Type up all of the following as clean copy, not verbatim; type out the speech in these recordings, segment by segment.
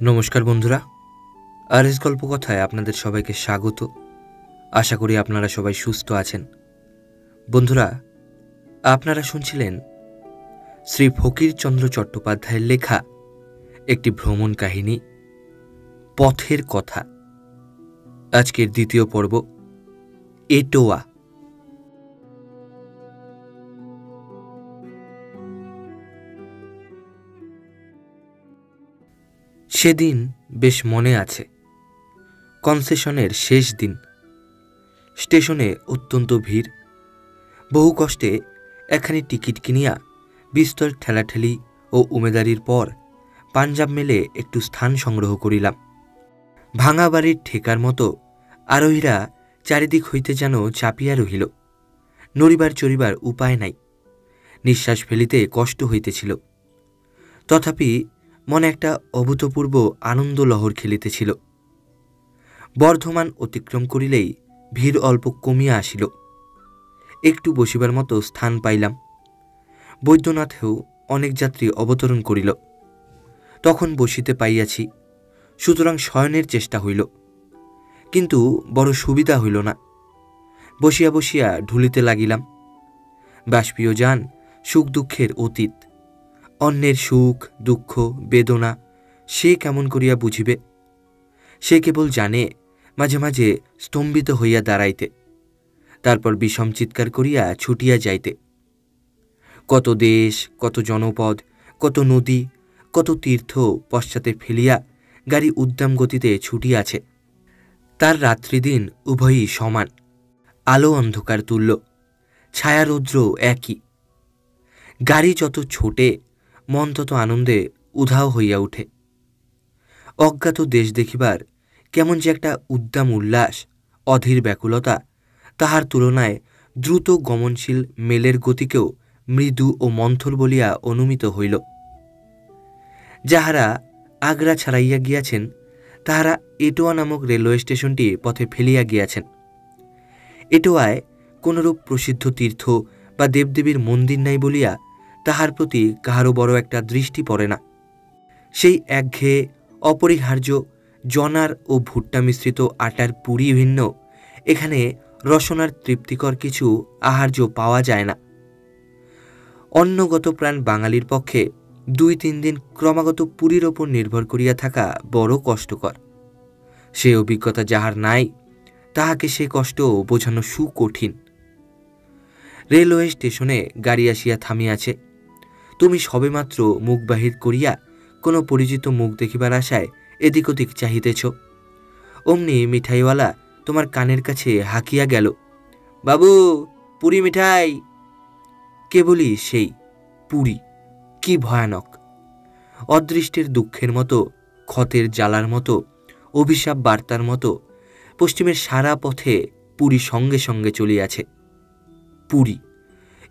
নমস্কার বন্ধুরা, আরএস গল্পকথায় আপনাদের সবাইকে স্বাগত। আশা করি আপনারা সবাই সুস্থ আছেন। বন্ধুরা, আপনারা শুনছিলেন শ্রী ফকিরচন্দ্র চট্টোপাধ্যায়ের লেখা একটি ভ্রমণ কাহিনী, পথের কথা। আজকের দ্বিতীয় পর্ব, এটোয়া। সেদিন বেশ মনে আছে। কনসেশনের শেষ দিন। স্টেশনে অত্যন্ত ভিড়। বহু কষ্টে একখানি টিকিট কিনিয়া বিস্তর ঠেলাঠেলি ও উমেদারির পর পাঞ্জাব মেলে একটু স্থান সংগ্রহ করিলাম। ভাঙা বাড়ির ঠেকার মতো আরোহীরা চারিদিক হইতে যেন চাপিয়া রহিল। নড়িবার চড়িবার উপায় নাই। নিঃশ্বাস ফেলিতে কষ্ট হইতেছিল। তথাপি মনে একটা অভূতপূর্ব আনন্দ লহর খেলিতেছিল। বর্ধমান অতিক্রম করিলেই ভিড় অল্প কমিয়া আসিল। একটু বসিবার মতো স্থান পাইলাম। বৈদ্যনাথেও অনেক যাত্রী অবতরণ করিল। তখন বসিতে পাইয়াছি, সুতরাং শয়নের চেষ্টা হইল, কিন্তু বড় সুবিধা হইল না। বসিয়া বসিয়া ঢুলিতে লাগিলাম। বাষ্পীয় যান সুখ দুঃখের অতীত। অন্যের সুখ দুঃখ বেদনা সে কেমন করিয়া বুঝিবে? সে কেবল জানে মাঝে মাঝে স্তম্ভিত হইয়া দাঁড়াইতে, তারপর বিষম চিৎকার করিয়া ছুটিয়া যাইতে। কত দেশ, কত জনপদ, কত নদী, কত তীর্থ পশ্চাতে ফেলিয়া গাড়ি উদ্দাম গতিতে ছুটিয়াছে। তার রাত্রিদিন উভয়ই সমান, আলো অন্ধকার তুল্য, ছায়া রৌদ্র একই। গাড়ি যত ছোটে মন তত আনন্দে উধাও হইয়া উঠে। অজ্ঞাত দেশ দেখিবার কেমন যে একটা উদ্দাম উল্লাস, অধীর ব্যাকুলতা তাহার তুলনায় দ্রুত গমনশীল মেলের গতিকেও মৃদু ও মন্থর বলিয়া অনুমিত হইল। যাহারা আগ্রা ছাড়াইয়া গিয়াছেন তাহারা এটোয়া নামক রেলওয়ে স্টেশনটি পথে ফেলিয়া গিয়াছেন। এটোয়ায় কোনরূপ প্রসিদ্ধ তীর্থ বা দেবদেবীর মন্দির নাই বলিয়া তাহার প্রতি কাহারও বড় একটা দৃষ্টি পড়ে না। সেই একঘেয়ে অপরিহার্য জনার ও ভুট্টা মিশ্রিত আটার পুরি ভিন্ন এখানে রসনার তৃপ্তিকর কিছু আহার্য পাওয়া যায় না। অন্নগত প্রাণ বাঙালির পক্ষে 2-3 দিন ক্রমাগত পুরীর ওপর নির্ভর করিয়া থাকা বড় কষ্টকর। সে অভিজ্ঞতা যাহার নাই তাহাকে সে কষ্ট বোঝানো সুকঠিন। রেলওয়ে স্টেশনে গাড়ি আসিয়া থামিয়াছে। তুমি সবেমাত্র মুখ বাহির করিয়া কোনো পরিচিত মুখ দেখিবার আশায় এদিক ওদিক চাহিতেছ। অমনি মিঠাইওয়ালা তোমার কানের কাছে হাঁকিয়া গেল, বাবু, পুরি মিঠাই। কেবলই সেই পুরি। কি ভয়ানক! অদৃষ্টের দুঃখের মতো, ক্ষতের জ্বালার মতো, অভিশাপ বার্তার মতো পশ্চিমের সারা পথে পুরি সঙ্গে সঙ্গে চলিয়াছে। পুরি,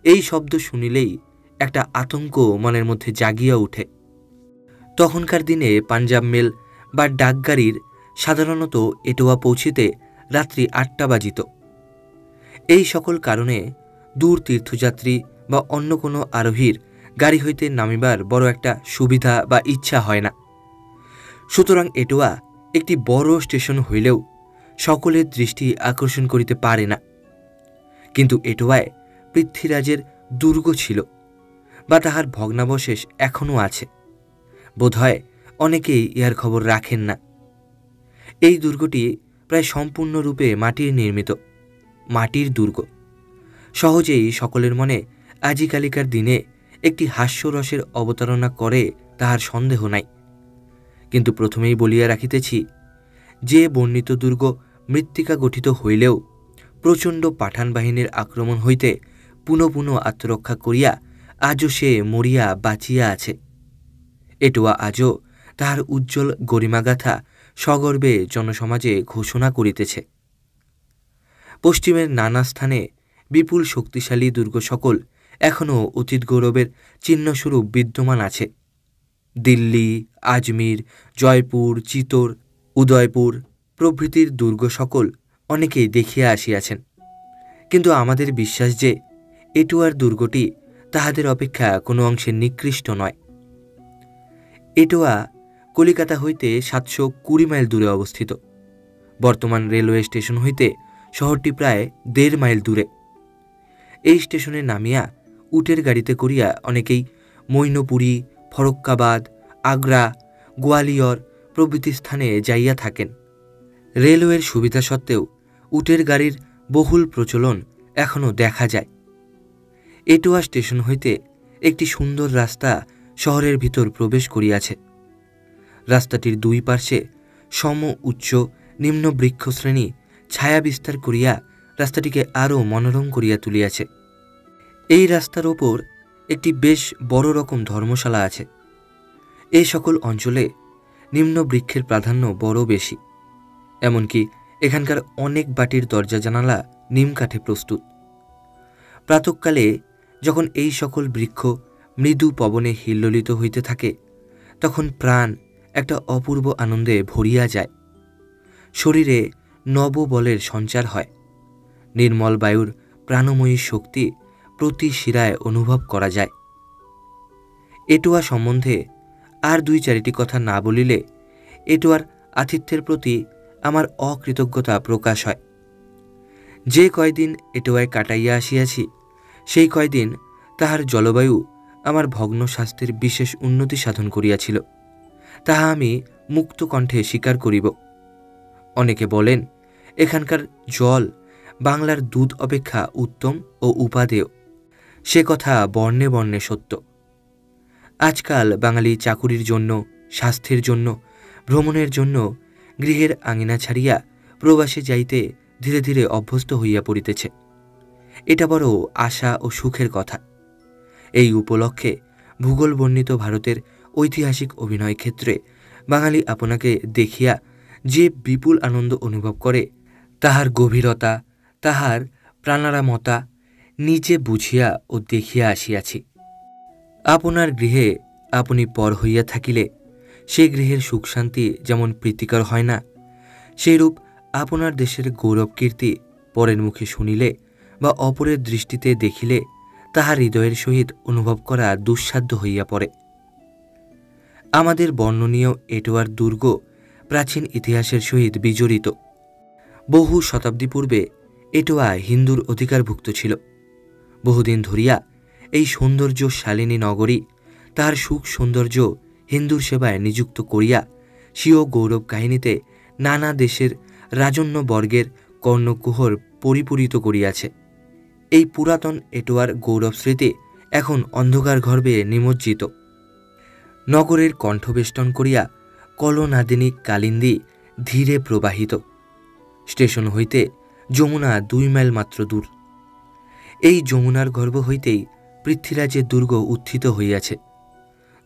এই শব্দ শুনিলেই একটা আতঙ্ক মনের মধ্যে জাগিয়া উঠে। তখনকার দিনে পাঞ্জাব মেল বা ডাকগাড়ির সাধারণত এটোয়া পৌঁছিতে রাত্রি 8টা বাজিত। এই সকল কারণে দূর তীর্থযাত্রী বা অন্য কোনো আরোহীর গাড়ি হইতে নামিবার বড় একটা সুবিধা বা ইচ্ছা হয় না। সুতরাং এটোয়া একটি বড় স্টেশন হইলেও সকলের দৃষ্টি আকর্ষণ করিতে পারে না। কিন্তু এটোয়ায় পৃথ্বীরাজের দুর্গ ছিল, বা তাহার ভগ্নাবশেষ এখনও আছে। বোধহয় অনেকেই ইহার খবর রাখেন না। এই দুর্গটি প্রায় সম্পূর্ণরূপে মাটির নির্মিত, মাটির দুর্গ। সহজেই সকলের মনে আজিকালিকার দিনে একটি হাস্যরসের অবতারণা করে তাহার সন্দেহ নাই। কিন্তু প্রথমেই বলিয়া রাখিতেছি, যে বর্ণিত দুর্গ মৃত্তিকা গঠিত হইলেও প্রচণ্ড পাঠান বাহিনীর আক্রমণ হইতে পুনঃ পুনঃ আত্মরক্ষা করিয়া আজও সে মরিয়া বাঁচিয়া আছে। এটোয়া আজও তাহার উজ্জ্বল গরিমাগাথা সগর্বে জনসমাজে ঘোষণা করিতেছে। পশ্চিমের নানা স্থানে বিপুল শক্তিশালী দুর্গ সকল এখনও অতীত গৌরবের চিহ্নস্বরূপ বিদ্যমান আছে। দিল্লি, আজমির, জয়পুর, চিতোর, উদয়পুর প্রভৃতির দুর্গ সকল অনেকেই দেখিয়া আসিয়াছেন। কিন্তু আমাদের বিশ্বাস যে এটোয়ার দুর্গটি তাহাদের অপেক্ষা কোনো অংশে নিকৃষ্ট নয়। এটোয়া কলিকাতা হইতে 720 মাইল দূরে অবস্থিত। বর্তমান রেলওয়ে স্টেশন হইতে শহরটি প্রায় 1.5 মাইল দূরে। এই স্টেশনে নামিয়া উটের গাড়িতে করিয়া অনেকেই মৈনপুরী, ফরক্কাবাদ, আগ্রা, গোয়ালিয়র প্রভৃতি স্থানে যাইয়া থাকেন। রেলওয়ের সুবিধা সত্ত্বেও উটের গাড়ির বহুল প্রচলন এখনও দেখা যায়। এটোয়া স্টেশন হইতে একটি সুন্দর রাস্তা শহরের ভিতর প্রবেশ করিয়াছে। রাস্তাটির দুই পার্শ্বে সম উচ্চ নিম্ন বৃক্ষশ্রেণী ছায়া বিস্তার করিয়া রাস্তাটিকে আরও মনোরম করিয়া তুলিয়াছে। এই রাস্তার ওপর একটি বেশ বড় রকম ধর্মশালা আছে। এই সকল অঞ্চলে নিম্ন বৃক্ষের প্রাধান্য বড় বেশি। এমনকি এখানকার অনেক বাটির দরজা জানালা নিম কাঠে প্রস্তুত। প্রাতঃকালে যখন এই সকল বৃক্ষ মৃদু পবনে হিল্লোলিত হইতে থাকে, তখন প্রাণ একটা অপূর্ব আনন্দে ভরিয়া যায়। শরীরে নববলের সঞ্চার হয়। নির্মল বায়ুর প্রাণময়ী শক্তি প্রতি শিরায় অনুভব করা যায়। এটোয়া সম্বন্ধে আর 2-4টি কথা না বলিলে এটোয়ার আতিথ্যের প্রতি আমার অকৃতজ্ঞতা প্রকাশ হয়। যে কয়দিন এটোয়ায় কাটাইয়া আসিয়াছি, সেই কয়দিন তাহার জলবায়ু আমার ভগ্ন স্বাস্থ্যের বিশেষ উন্নতি সাধন করিয়াছিল, তাহা আমি মুক্ত কণ্ঠে স্বীকার করিব। অনেকে বলেন এখানকার জল বাংলার দুধ অপেক্ষা উত্তম ও উপাদেয়। সে কথা বর্ণে বর্ণে সত্য। আজকাল বাঙালি চাকুরির জন্য, স্বাস্থ্যের জন্য, ভ্রমণের জন্য গৃহের আঙিনা ছাড়িয়া প্রবাসে যাইতে ধীরে ধীরে অভ্যস্ত হইয়া পড়িতেছে। এটা বড় আশা ও সুখের কথা। এই উপলক্ষে ভূগোল বর্ণিত ভারতের ঐতিহাসিক অভিনয় ক্ষেত্রে বাঙালি আপনাকে দেখিয়া যে বিপুল আনন্দ অনুভব করে, তাহার গভীরতা, তাহার প্রাণারামতা নিজে বুঝিয়া ও দেখিয়া আসিয়াছি। আপনার গৃহে আপনি পর হইয়া থাকিলে সে গৃহের সুখ শান্তি যেমন প্রীতিকর হয় না, সেইরূপ আপনার দেশের গৌরব কীর্তি পরের মুখে শুনিলে বা অপরের দৃষ্টিতে দেখিলে তাহার হৃদয়ের সহিত অনুভব করা দুঃসাধ্য হইয়া পড়ে। আমাদের বর্ণনীয় এটোয়ার দুর্গ প্রাচীন ইতিহাসের সহিত বিজড়িত। বহু শতাব্দী পূর্বে এটোয়া হিন্দুর অধিকারভুক্ত ছিল। বহুদিন ধরিয়া এই সৌন্দর্যশালিনী নগরী তাহার সুখ সৌন্দর্য হিন্দুর সেবায় নিযুক্ত করিয়া স্বীয় গৌরব কাহিনীতে নানা দেশের রাজন্যবর্গের কর্ণকুহর পরিপূরিত করিয়াছে। এই পুরাতন এটোয়ার গৌরব স্মৃতি এখন অন্ধকার গর্ভে নিমজ্জিত। নগরের কণ্ঠবেষ্টন করিয়া কলনাদিনী কালিন্দী ধীরে প্রবাহিত। স্টেশন হইতে যমুনা 2 মাইল মাত্র দূর। এই যমুনার গর্ভ হইতেই পৃথ্বীরাজের দুর্গ উত্থিত হইয়াছে।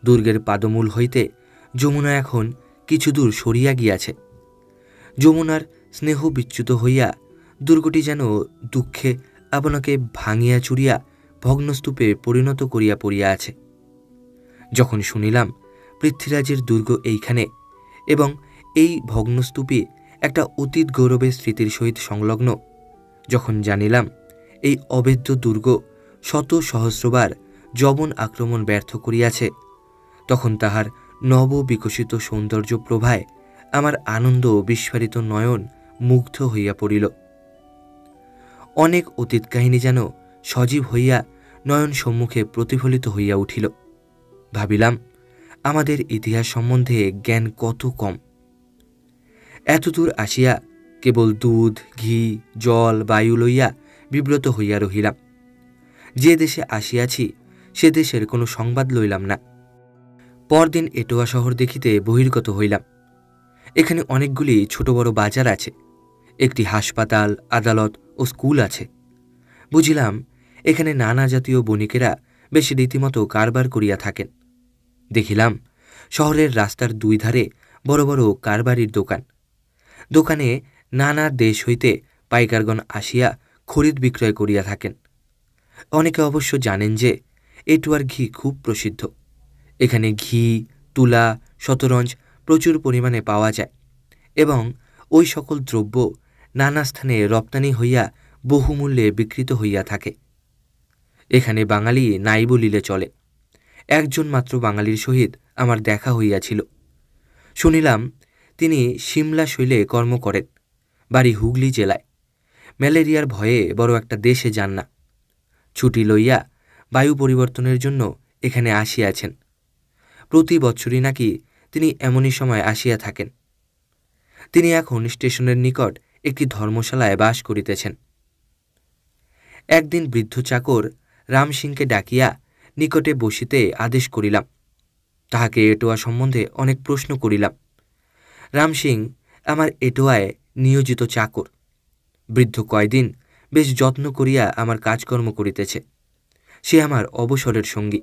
দুর্গের পাদমূল হইতে যমুনা এখন কিছু দূর সরিয়া গিয়াছে। যমুনার স্নেহ বিচ্যুত হইয়া দুর্গটি যেন দুঃখে আপনাকে ভাঙিয়া চুরিয়া ভগ্নস্তূপে পরিণত করিয়া পড়িয়া আছে। যখন শুনিলাম পৃথ্বীরাজের দুর্গ এইখানে এবং এই ভগ্নস্তূপে একটা অতীত গৌরবের স্মৃতির সহিত সংলগ্ন, যখন জানিলাম এই অভেদ্য দুর্গ শত সহস্রবার যবন আক্রমণ ব্যর্থ করিয়াছে, তখন তাহার নব বিকশিত সৌন্দর্য প্রভায় আমার আনন্দ বিস্ফারিত নয়ন মুগ্ধ হইয়া পড়িল। অনেক অতীত কাহিনী যেন সজীব হইয়া নয়ন সম্মুখে প্রতিফলিত হইয়া উঠিল। ভাবিলাম আমাদের ইতিহাস সম্বন্ধে জ্ঞান কত কম। এতদূর আসিয়া কেবল দুধ, ঘি, জল, বায়ু লইয়া বিব্রত হইয়া রহিলাম। যে দেশে আসিয়াছি সে দেশের কোনো সংবাদ লইলাম না। পরদিন এটোয়া শহর দেখিতে বহির্গত হইলাম। এখানে অনেকগুলি ছোট বড় বাজার আছে, একটি হাসপাতাল, আদালত ও স্কুল আছে। বুঝিলাম এখানে নানা জাতীয় বণিকেরা বেশ রীতিমতো কারবার করিয়া থাকেন। দেখিলাম শহরের রাস্তার 2 ধারে বড় বড় কারবারির দোকান। দোকানে নানা দেশ হইতে পাইকারগণ আসিয়া খরিদ বিক্রয় করিয়া থাকেন। অনেকে অবশ্য জানেন যে এটোয়ার ঘি খুব প্রসিদ্ধ। এখানে ঘি, তুলা, শতরঞ্জ প্রচুর পরিমাণে পাওয়া যায় এবং ওই সকল দ্রব্য নানা স্থানে রপ্তানি হইয়া বহুমূল্যে বিকৃত হইয়া থাকে। এখানে বাঙালি নাই বলিলে চলে। একজন মাত্র বাঙালির সহিত আমার দেখা হইয়াছিল। শুনিলাম তিনি সিমলা শৈলে কর্ম করেন, বাড়ি হুগলি জেলায়। ম্যালেরিয়ার ভয়ে বড় একটা দেশে যান না, ছুটি লইয়া বায়ু পরিবর্তনের জন্য এখানে আসিয়াছেন। প্রতি বৎসরই নাকি তিনি এমনই সময় আসিয়া থাকেন। তিনি এখন স্টেশনের নিকট একটি ধর্মশালায় বাস করিতেছেন। একদিন বৃদ্ধ চাকর রামসিংকে ডাকিয়া নিকটে বসিতে আদেশ করিলাম। তাহাকে এটোয়া সম্বন্ধে অনেক প্রশ্ন করিলাম। রামসিং আমার এটোয়ায় নিয়োজিত চাকর। বৃদ্ধ কয়দিন বেশ যত্ন করিয়া আমার কাজকর্ম করিতেছে। সে আমার অবসরের সঙ্গী।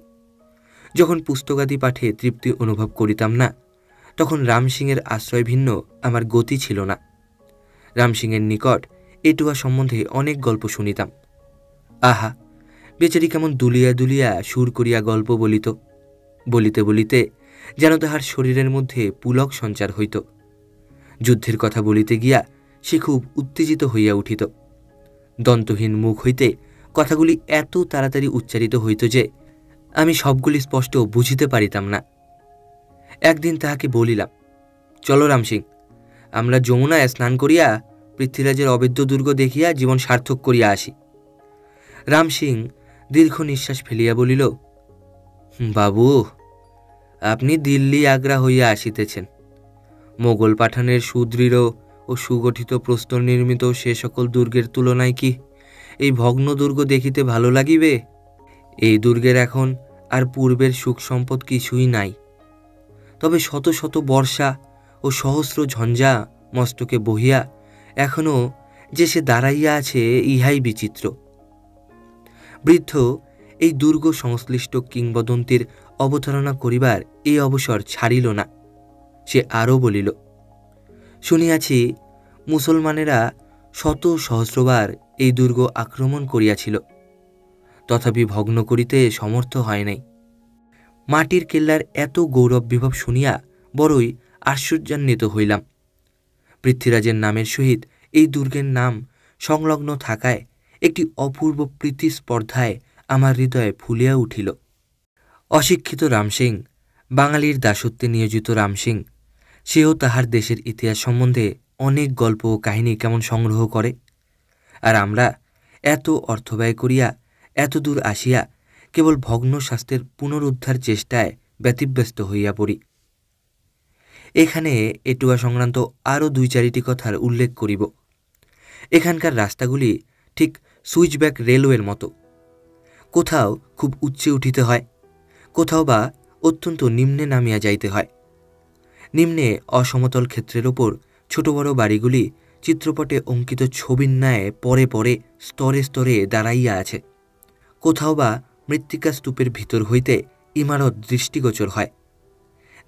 যখন পুস্তকাদি পাঠে তৃপ্তি অনুভব করিতাম না, তখন রামসিংয়ের আশ্রয় ভিন্ন আমার গতি ছিল না। রামসিংয়ের নিকট এটোয়া সম্বন্ধে অনেক গল্প শুনিতাম। আহা, বেচারি কেমন দুলিয়া দুলিয়া সুর করিয়া গল্প বলিত। বলিতে বলিতে যেন তাহার শরীরের মধ্যে পুলক সঞ্চার হইত। যুদ্ধের কথা বলিতে গিয়া সে খুব উত্তেজিত হইয়া উঠিত। দন্তহীন মুখ হইতে কথাগুলি এত তাড়াতাড়ি উচ্চারিত হইত যে আমি সবগুলি স্পষ্ট বুঝিতে পারিতাম না। একদিন তাহাকে বলিলাম, চলো রামসিং, আমরা যমুনায় স্নান করিয়া পৃথ্বীরাজের অবেদ্য দুর্গ দেখিয়া জীবন সার্থক করিয়া আসি। রামসিং দীর্ঘ নিঃশ্বাস ফেলিয়া বলিল, বাবু, আপনি দিল্লি আগ্রা হইয়া আসিতেছেন। মোগল পাঠানের সুদৃঢ় ও সুগঠিত প্রস্তর নির্মিত সে সকল দুর্গের তুলনায় কি এই ভগ্ন দুর্গ দেখিতে ভালো লাগিবে? এই দুর্গের এখন আর পূর্বের সুখ সম্পদ কিছুই নাই। তবে শত শত বর্ষা ও সহস্র ঝঞ্ঝা মস্তকে বহিয়া এখনও যে সে দাঁড়াইয়া আছে, ইহাই বিচিত্র। বৃদ্ধ এই দুর্গ সংশ্লিষ্ট কিংবদন্তির অবতারণা করিবার এই অবসর ছাড়িল না। সে আরও বলিল, শুনিয়াছি মুসলমানেরা শত সহস্রবার এই দুর্গ আক্রমণ করিয়াছিল, তথাপি ভগ্ন করিতে সমর্থ হয় নাই। মাটির কেল্লার এত গৌরব বিভব শুনিয়া বড়ই আশ্চর্যান্বিত হইলাম। পৃথ্বীরাজের নামের সহিত এই দুর্গের নাম সংলগ্ন থাকায় একটি অপূর্ব প্রীতি স্পর্ধায় আমার হৃদয়ে ফুলিয়া উঠিল। অশিক্ষিত রামসিং, বাঙালির দাসত্বে নিয়োজিত রামসিং, সেও তাহার দেশের ইতিহাস সম্বন্ধে অনেক গল্প ও কাহিনী কেমন সংগ্রহ করে, আর আমরা এত অর্থ ব্যয় করিয়া এত দূর আসিয়া কেবল ভগ্ন শাস্ত্রের পুনরুদ্ধার চেষ্টায় ব্যতিব্যস্ত হইয়া পড়ি। এখানে এটুয়া সংক্রান্ত আরও ২-৪টি কথার উল্লেখ করিব। এখানকার রাস্তাগুলি ঠিক সুইচব্যাক রেলওয়ের মতো। কোথাও খুব উচ্চে উঠিতে হয়, কোথাও বা অত্যন্ত নিম্নে নামিয়া যাইতে হয়। নিম্নে অসমতল ক্ষেত্রের ওপর ছোট বড় বাড়িগুলি চিত্রপটে অঙ্কিত ছবির ন্যায় পরে পরে স্তরে স্তরে দাঁড়াইয়া আছে। কোথাও বা মৃত্তিকা স্তূপের ভিতর হইতে ইমারত দৃষ্টিগোচর হয়।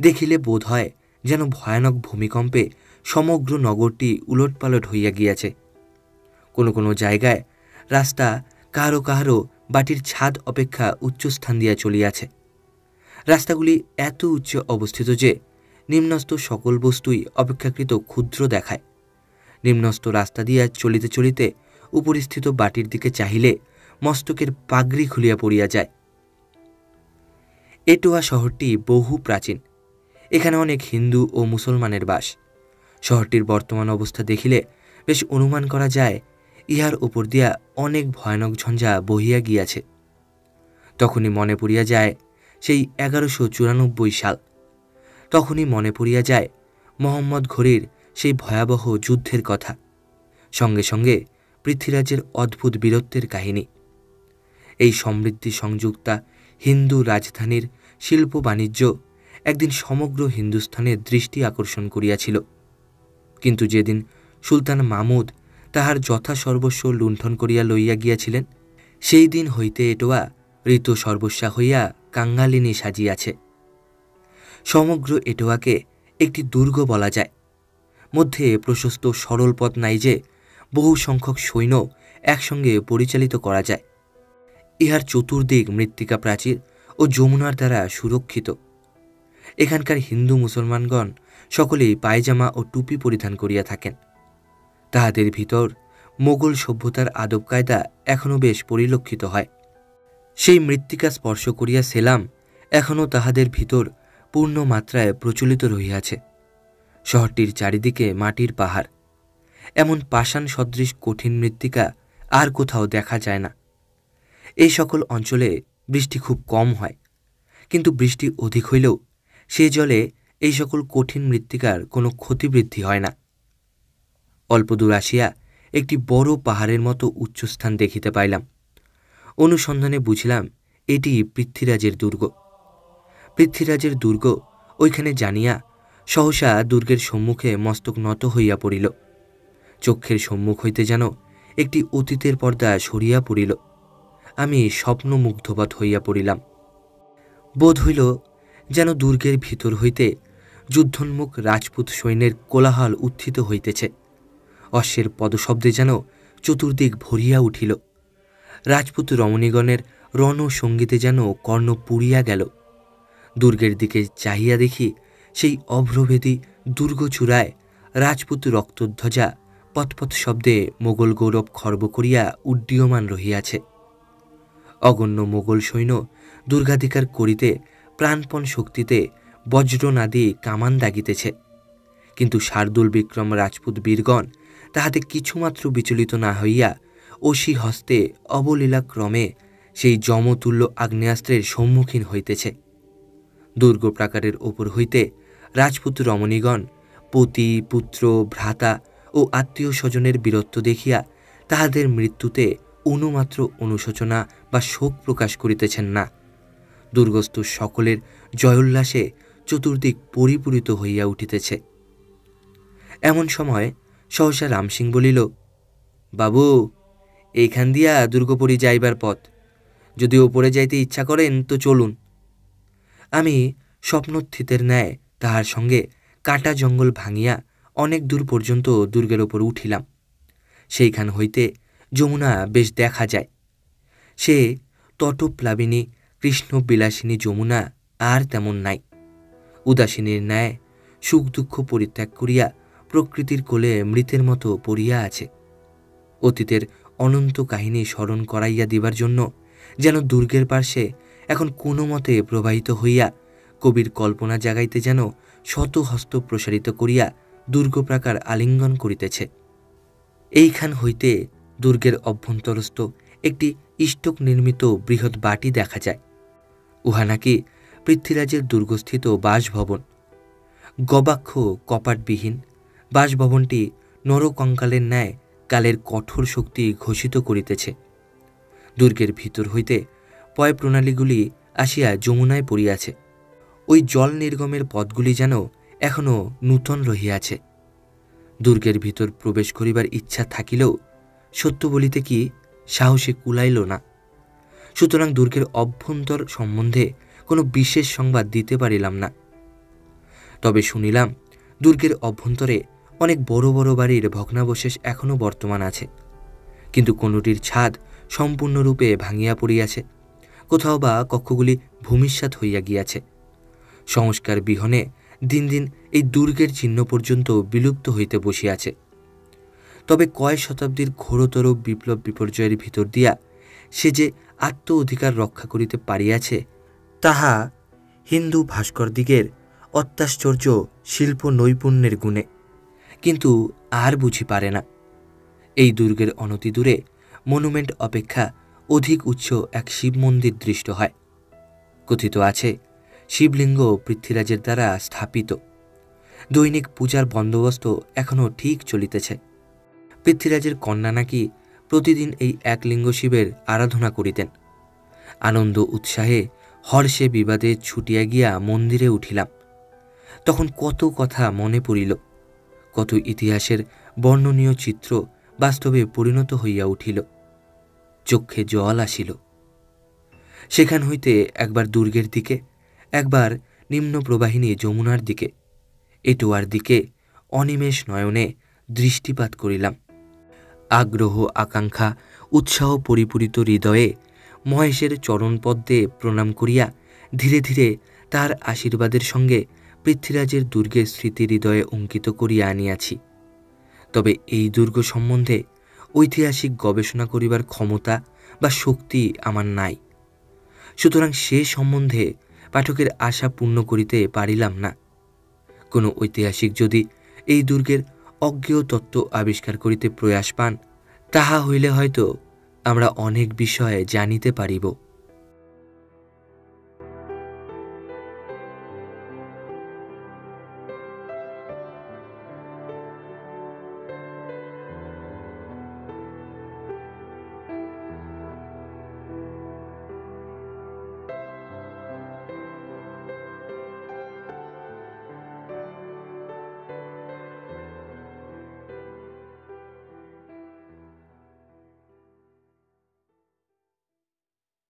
দেখিলে বোধ হয় যেন ভয়ানক ভূমিকম্পে সমগ্র নগরটি উলটপালট হইয়া গিয়াছে। কোনো কোনো জায়গায় রাস্তা কাহারো কাহারো বাটির ছাদ অপেক্ষা উচ্চস্থান দিয়া চলিয়াছে। রাস্তাগুলি এত উচ্চে অবস্থিত যে নিম্নস্থ সকল বস্তুই অপেক্ষাকৃত ক্ষুদ্র দেখায়। নিম্নস্থ রাস্তা দিয়া চলিতে চলিতে উপরিস্থিত বাটির দিকে চাহিলে মস্তকের পাগড়ি খুলিয়া পড়িয়া যায়। এটোয়া শহরটি বহু প্রাচীন। এখানে অনেক হিন্দু ও মুসলমানের বাস। শহরটির বর্তমান অবস্থা দেখিলে বেশ অনুমান করা যায় ইহার উপর দিয়া অনেক ভয়ানক ঝঞ্ঝা বহিয়া গিয়াছে। তখনই মনে পড়িয়া যায় সেই 1194 সাল। তখনই মনে পড়িয়া যায় মোহাম্মদ ঘুরির সেই ভয়াবহ যুদ্ধের কথা, সঙ্গে সঙ্গে পৃথ্বীরাজের অদ্ভুত বীরত্বের কাহিনী। এই সমৃদ্ধি সংযুক্তা হিন্দু রাজধানীর শিল্প বাণিজ্য একদিন সমগ্র হিন্দুস্থানের দৃষ্টি আকর্ষণ করিয়াছিল। কিন্তু যেদিন সুলতান মাহমুদ তাহার যথাসর্বস্ব লুণ্ঠন করিয়া লইয়া গিয়াছিলেন, সেই দিন হইতে এটোয়া ঋতু সর্বস্বা হইয়া কাঙ্গালিনী সাজিয়াছে। সমগ্র এটোয়াকে একটি দুর্গ বলা যায়। মধ্যে প্রশস্ত সরল পথ নাই যে বহু সংখ্যক সৈন্য একসঙ্গে পরিচালিত করা যায়। ইহার চতুর্দিক মৃত্তিকা প্রাচীর ও যমুনার দ্বারা সুরক্ষিত। এখানকার হিন্দু মুসলমানগণ সকলেই পায়জামা ও টুপি পরিধান করিয়া থাকেন। তাহাদের ভিতর মোগল সভ্যতার আদব কায়দা এখনও বেশ পরিলক্ষিত হয়। সেই মৃত্তিকা স্পর্শ করিয়া সেলাম এখনও তাহাদের ভিতর পূর্ণ মাত্রায় প্রচলিত রহিয়াছে। শহরটির চারিদিকে মাটির পাহাড়। এমন পাষাণ সদৃশ কঠিন মৃত্তিকা আর কোথাও দেখা যায় না। এই সকল অঞ্চলে বৃষ্টি খুব কম হয়, কিন্তু বৃষ্টি অধিক হইলেও সে জলে এই সকল কঠিন মৃত্তিকার কোনো ক্ষতিবৃদ্ধি হয় না। অল্প দূর আসিয়া একটি বড় পাহাড়ের মতো উচ্চস্থান দেখিতে পাইলাম। অনুসন্ধানে বুঝলাম এটি পৃথ্বীরাজের দুর্গ। পৃথ্বীরাজের দুর্গ ওইখানে জানিয়া সহসা দুর্গের সম্মুখে মস্তক নত হইয়া পড়িল। চক্ষের সম্মুখ হইতে যেন একটি অতীতের পর্দা সরিয়া পড়িল। আমি স্বপ্নমুগ্ধবৎ হইয়া পড়িলাম। বোধ হইল যেন দুর্গের ভিতর হইতে যুদ্ধোন্মুখ রাজপুত সৈন্যের কোলাহল উত্থিত হইতেছে। অশ্বের পদশব্দে যেন চতুর্দিক ভরিয়া উঠিল। রাজপুত রমণীগণের রণসঙ্গীতে যেন কর্ণ পুড়িয়া গেল। দুর্গের দিকে চাহিয়া দেখি সেই অভ্রভেদী দুর্গচূড়ায় রাজপুত রক্তধ্বজা পথপথ শব্দে মোগল গৌরব খর্ব করিয়া উড্ডীয়মান রহিয়াছে। অগণ্য মোগল সৈন্য দুর্গাধিকার করিতে প্রাণপণ শক্তিতে বজ্রনাদি কামান দাগিতেছে, কিন্তু শার্দুল বিক্রম রাজপুত বীরগণ তাহাতে কিছুমাত্র বিচলিত না হইয়া অসি হস্তে অবলীলাক্রমে সেই যমতুল্য আগ্নেয়াস্ত্রের সম্মুখীন হইতেছে। দুর্গ প্রাকারের ওপর হইতে রাজপুত রমণীগণ পতি, পুত্র, ভ্রাতা ও আত্মীয় স্বজনের বীরত্ব দেখিয়া তাহাদের মৃত্যুতে অনুমাত্র অনুশোচনা বা শোক প্রকাশ করিতেছেন না। দুর্গস্থ সকলের জয়োল্লাসে চতুর্দিক পরিপূরিত হইয়া উঠিতেছে। এমন সময় সহসা রামসিং বলিল, বাবু, এইখান দিয়া দুর্গপুরী যাইবার পথ। যদি ওপরে যাইতে ইচ্ছা করেন তো চলুন। আমি স্বপ্নোত্থিতের ন্যায় তাহার সঙ্গে কাটা জঙ্গল ভাঙিয়া অনেক দূর পর্যন্ত দুর্গের ওপর উঠিলাম। সেইখান হইতে যমুনা বেশ দেখা যায়। সে তটপ্লাবিনী কৃষ্ণবিলাসিনী যমুনা আর তেমন নাই। উদাসীনীর ন্যায় সুখ দুঃখ পরিত্যাগ করিয়া প্রকৃতির কোলে মৃতের মতো পড়িয়া আছে। অতীতের অনন্ত কাহিনী স্মরণ করাইয়া দিবার জন্য যেন দুর্গের পার্শ্বে এখন কোনো মতে প্রবাহিত হইয়া কবির কল্পনা জাগাইতে যেন শত হস্ত প্রসারিত করিয়া দুর্গপ্রাকার আলিঙ্গন করিতেছে। এইখান হইতে দুর্গের অভ্যন্তরস্থ একটি ইষ্টক নির্মিত বৃহৎ বাটি দেখা যায়। উহা নাকি পৃথ্বীরাজের দুর্গস্থিত বাসভবন। গবাক্ষ কপাটবিহীন বাসভবনটি নরকঙ্কালের ন্যায় কালের কঠোর শক্তি ঘোষিত করিতেছে। দুর্গের ভিতর হইতে পয় প্রণালীগুলি আসিয়া যমুনায় পড়িয়াছে। ওই জল নির্গমের পথগুলি যেন এখনও নূতন রহিয়াছে। দুর্গের ভিতর প্রবেশ করিবার ইচ্ছা থাকিলেও সত্য বলিতে কি সাহসে কুলাইল না। সুতরাং দুর্গের অভ্যন্তর সম্বন্ধে কোনো বিশেষ সংবাদ দিতে পারিলাম না। তবে শুনিলাম দুর্গের অভ্যন্তরে অনেক বড় বড় বাড়ির ভগ্নাবশেষ এখনও বর্তমান আছে, কিন্তু কোনোটির ছাদ সম্পূর্ণরূপে ভাঙিয়া পড়িয়াছে, কোথাও বা কক্ষগুলি ভূমিসাৎ হইয়া গিয়াছে। সংস্কার বিহনে দিন দিন এই দুর্গের চিহ্ন পর্যন্ত বিলুপ্ত হইতে বসিয়াছে। তবে কয়েক শতাব্দীর ঘোরতর বিপ্লব বিপর্যয়ের ভিতর দিয়া সে যে আত্ম অধিকার রক্ষা করিতে পারিয়াছে, তাহা হিন্দু ভাস্করদিগের অত্যাশ্চর্য শিল্প নৈপুণ্যের গুণে, কিন্তু আর বুঝি পারে না। এই দুর্গের অনতিদূরে মনুমেন্ট অপেক্ষা অধিক উচ্চ এক শিব মন্দির দৃষ্ট হয়। কথিত আছে শিবলিঙ্গ পৃথ্বীরাজের দ্বারা স্থাপিত। দৈনিক পূজার বন্দোবস্ত এখনও ঠিক চলিতেছে। পৃথ্বীরাজের কন্যা নাকি প্রতিদিন এই এক লিঙ্গ শিবের আরাধনা করিতেন। আনন্দ উৎসাহে হর্ষে বিবাদে ছুটিয়া গিয়া মন্দিরে উঠিলাম। তখন কত কথা মনে পড়িল, কত ইতিহাসের বর্ণনীয় চিত্র বাস্তবে পরিণত হইয়া উঠিল। চক্ষে জল আসিল। সেখান হইতে একবার দুর্গের দিকে, একবার নিম্ন প্রবাহিনী যমুনার দিকে, এটোয়ার দিকে অনিমেষ নয়নে দৃষ্টিপাত করিলাম। আগ্রহ, আকাঙ্ক্ষা, উৎসাহ পরিপূরিত হৃদয়ে মহেশের চরণপদ্মে প্রণাম করিয়া ধীরে ধীরে তার আশীর্বাদের সঙ্গে পৃথ্বীরাজের দুর্গের স্মৃতি হৃদয়ে অঙ্কিত করিয়া আনিয়াছি। তবে এই দুর্গ সম্বন্ধে ঐতিহাসিক গবেষণা করিবার ক্ষমতা বা শক্তি আমার নাই। সুতরাং সে সম্বন্ধে পাঠকের আশা পূর্ণ করিতে পারিলাম না। কোনো ঐতিহাসিক যদি এই দুর্গের অজ্ঞেয় তত্ত্ব আবিষ্কার করিতে প্রয়াস পান, তাহা হইলে হয়তো আমরা অনেক বিষয়ে জানিতে পারিব।